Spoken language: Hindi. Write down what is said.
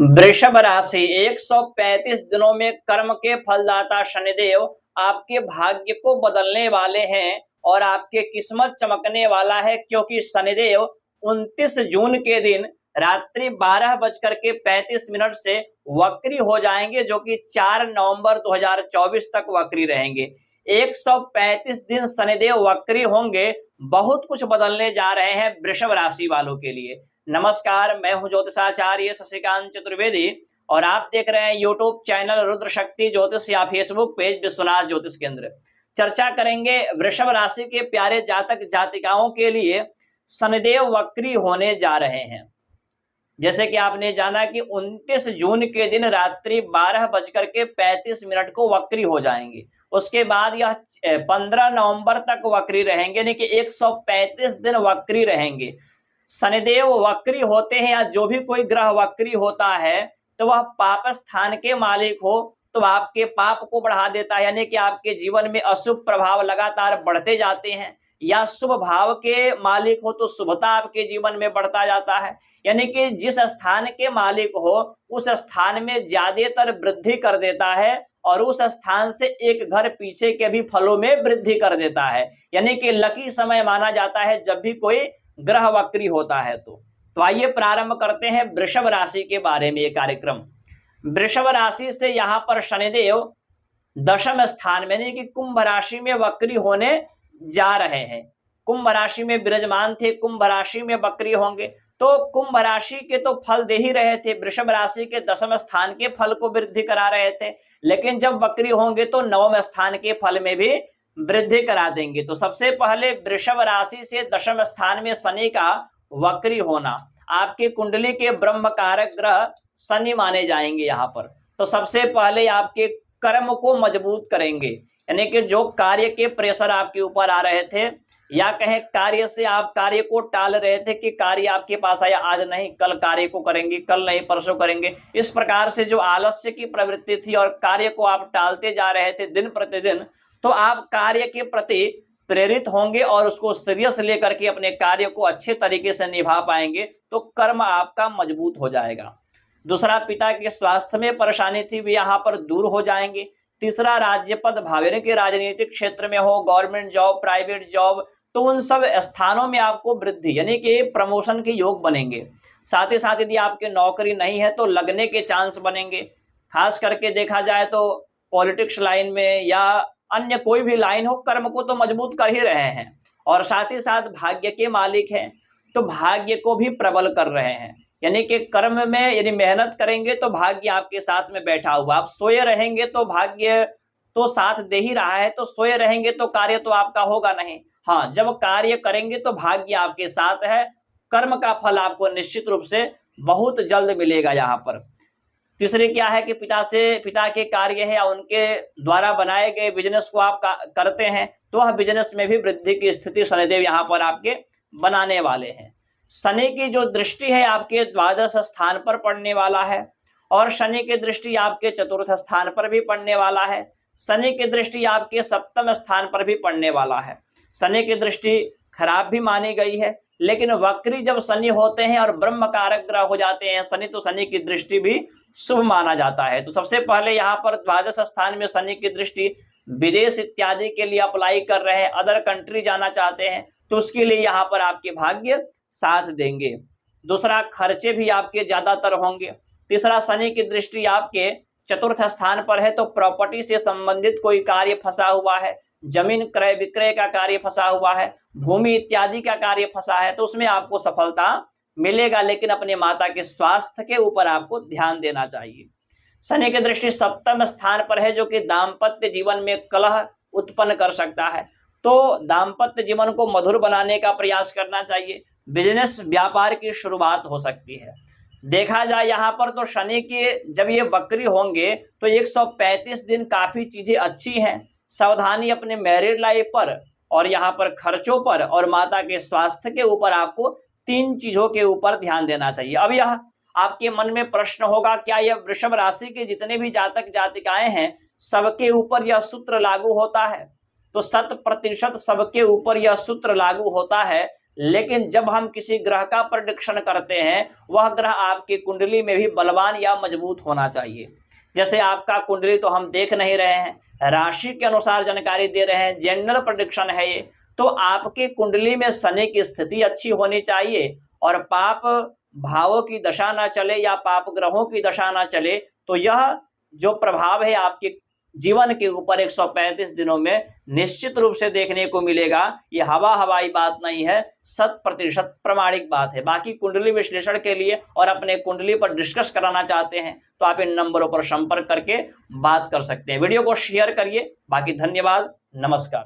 वृषभ राशि 135 दिनों में कर्म के फलदाता शनिदेव आपके भाग्य को बदलने वाले हैं और आपके किस्मत चमकने वाला है, क्योंकि शनिदेव 29 जून के दिन रात्रि 12:35 से वक्री हो जाएंगे, जो कि 4 नवंबर 2024 तक वक्री रहेंगे। 135 दिन शनिदेव वक्री होंगे, बहुत कुछ बदलने जा रहे हैं वृषभ राशि वालों के लिए। नमस्कार, मैं हूं ज्योतिषाचार्य शशिकांत चतुर्वेदी और आप देख रहे हैं यूट्यूब चैनल रुद्र शक्ति ज्योतिष या फेसबुक पेज विश्वनाथ ज्योतिष केंद्र। चर्चा करेंगे वृषभ राशि के प्यारे जातक जातिकाओं के लिए शनिदेव वक्री होने जा रहे हैं। जैसे कि आपने जाना कि 29 जून के दिन रात्रि 12:35 को वक्री हो जाएंगे। उसके बाद यह 15 नवंबर तक वक्री रहेंगे, यानी कि 135 दिन वक्री रहेंगे। शनिदेव वक्री होते हैं या जो भी कोई ग्रह वक्री होता है तो वह पाप स्थान के मालिक हो तो आपके पाप को बढ़ा देता है, यानी कि आपके जीवन में अशुभ प्रभाव लगातार बढ़ते जाते हैं, या शुभ भाव के मालिक हो तो शुभता आपके जीवन में बढ़ता जाता है, यानी कि जिस स्थान के मालिक हो उस स्थान में ज्यादातर वृद्धि कर देता है और उस स्थान से एक घर पीछे के भी फलों में वृद्धि कर देता है। यानी कि लकी समय माना जाता है जब भी कोई ग्रह वक्री होता है। तो आइए प्रारंभ करते हैं वृषभ राशि के बारे में ये कार्यक्रम। वृषभ राशि से यहाँ पर शनिदेव दशम स्थान में यानी कि कुंभ राशि में वक्री होने जा रहे हैं। कुंभ राशि में विराजमान थे, कुंभ राशि में वक्री होंगे, तो कुंभ राशि के तो फल दे ही रहे थे, वृषभ राशि के दशम स्थान के फल को वृद्धि करा रहे थे, लेकिन जब वक्री होंगे तो नवम स्थान के फल में भी वृद्धि करा देंगे। तो सबसे पहले वृषभ राशि से दशम स्थान में शनि का वक्री होना, आपके कुंडली के ब्रह्म कारक ग्रह शनि माने जाएंगे यहाँ पर। तो सबसे पहले आपके कर्म को मजबूत करेंगे, यानी कि जो कार्य के प्रेशर आपके ऊपर आ रहे थे या कहें कार्य से आप कार्य को टाल रहे थे कि कार्य आपके पास आया, आज नहीं कल कार्य को करेंगे, कल नहीं परसों करेंगे, इस प्रकार से जो आलस्य की प्रवृत्ति थी और कार्य को आप टालते जा रहे थे दिन प्रतिदिन, तो आप कार्य के प्रति प्रेरित होंगे और उसको सीरियस लेकर के अपने कार्य को अच्छे तरीके से निभा पाएंगे, तो कर्म आपका मजबूत हो जाएगा। दूसरा, पिता के स्वास्थ्य में परेशानी थी भी यहाँ पर दूर हो जाएंगे। तीसरा, राज्य पद भावने के राजनीतिक क्षेत्र में हो, गवर्नमेंट जॉब, प्राइवेट जॉब, तो उन सब स्थानों में आपको वृद्धि यानी कि प्रमोशन के योग बनेंगे। साथ ही साथ यदि आपके नौकरी नहीं है तो लगने के चांस बनेंगे। खास करके देखा जाए तो पॉलिटिक्स लाइन में या अन्य कोई भी लाइन हो, कर्म को तो मजबूत कर ही रहे हैं और साथ ही साथ भाग्य के मालिक हैं तो भाग्य को भी प्रबल कर रहे हैं। यानी कि कर्म में यदि मेहनत करेंगे तो भाग्य आपके साथ में बैठा हुआ, आप सोए रहेंगे तो भाग्य तो साथ दे ही रहा है, तो सोए रहेंगे तो कार्य तो आपका होगा नहीं। हाँ, जब कार्य करेंगे तो भाग्य आपके साथ है, कर्म का फल आपको निश्चित रूप से बहुत जल्द मिलेगा यहाँ पर। तीसरे क्या है कि पिता के कार्य है या उनके द्वारा बनाए गए बिजनेस को आप करते हैं तो वह बिजनेस में भी वृद्धि की स्थिति शनिदेव यहाँ पर आपके बनाने वाले हैं। शनि की जो दृष्टि है आपके द्वादश स्थान पर पड़ने वाला है और शनि की दृष्टि आपके चतुर्थ स्थान पर भी पड़ने वाला है। शनि की दृष्टि आपके सप्तम स्थान पर भी पड़ने वाला है। शनि की दृष्टि खराब भी मानी गई है, लेकिन वक्री जब शनि होते हैं और ब्रह्म कारक ग्रह हो जाते हैं शनि, तो शनि की दृष्टि भी शुभ माना जाता है। तो सबसे पहले यहाँ पर द्वादश स्थान में शनि की दृष्टि, विदेश इत्यादि के लिए अप्लाई कर रहे हैं, अदर कंट्री जाना चाहते हैं तो उसके लिए यहाँ पर आपके भाग्य साथ देंगे। दूसरा, खर्चे भी आपके ज्यादातर होंगे। तीसरा, शनि की दृष्टि आपके चतुर्थ स्थान पर है तो प्रॉपर्टी से संबंधित कोई कार्य फंसा हुआ है, जमीन क्रय विक्रय का कार्य फंसा हुआ है, भूमि इत्यादि का कार्य फंसा है, तो उसमें आपको सफलता मिलेगा, लेकिन अपने माता के स्वास्थ्य के ऊपर आपको ध्यान देना चाहिए। शनि की दृष्टि सप्तम स्थान पर है जो कि दाम्पत्य जीवन में कलह उत्पन्न कर सकता है, तो दाम्पत्य जीवन को मधुर बनाने का प्रयास करना चाहिए। बिजनेस व्यापार की शुरुआत हो सकती है। देखा जाए यहाँ पर तो शनि के जब ये वक्री होंगे तो 135 दिन काफी चीजें अच्छी हैं। सावधानी अपने मैरिड लाइफ पर और यहाँ पर खर्चों पर और माता के स्वास्थ्य के ऊपर आपको 3 चीजों के ऊपर ध्यान देना चाहिए। अब यह आपके मन में प्रश्न होगा, क्या यह वृषभ राशि के जितने भी जातक जातिकाएं हैं सबके ऊपर यह सूत्र लागू होता है? तो 100% सबके ऊपर यह सूत्र लागू होता है, लेकिन जब हम किसी ग्रह का प्रेडिक्शन करते हैं, वह ग्रह आपकी कुंडली में भी बलवान या मजबूत होना चाहिए। जैसे आपका कुंडली तो हम देख नहीं रहे हैं, राशि के अनुसार जानकारी दे रहे हैं, जनरल प्रेडिक्शन है ये। तो आपकी कुंडली में शनि की स्थिति अच्छी होनी चाहिए और पाप भावों की दशा ना चले या पाप ग्रहों की दशा ना चले, तो यह जो प्रभाव है आपके जीवन के ऊपर 135 दिनों में निश्चित रूप से देखने को मिलेगा। ये हवाई बात नहीं है, 100% प्रमाणिक बात है। बाकी कुंडली विश्लेषण के लिए और अपने कुंडली पर डिस्कस कराना चाहते हैं तो आप इन नंबरों पर संपर्क करके बात कर सकते हैं। वीडियो को शेयर करिए। बाकी धन्यवाद, नमस्कार।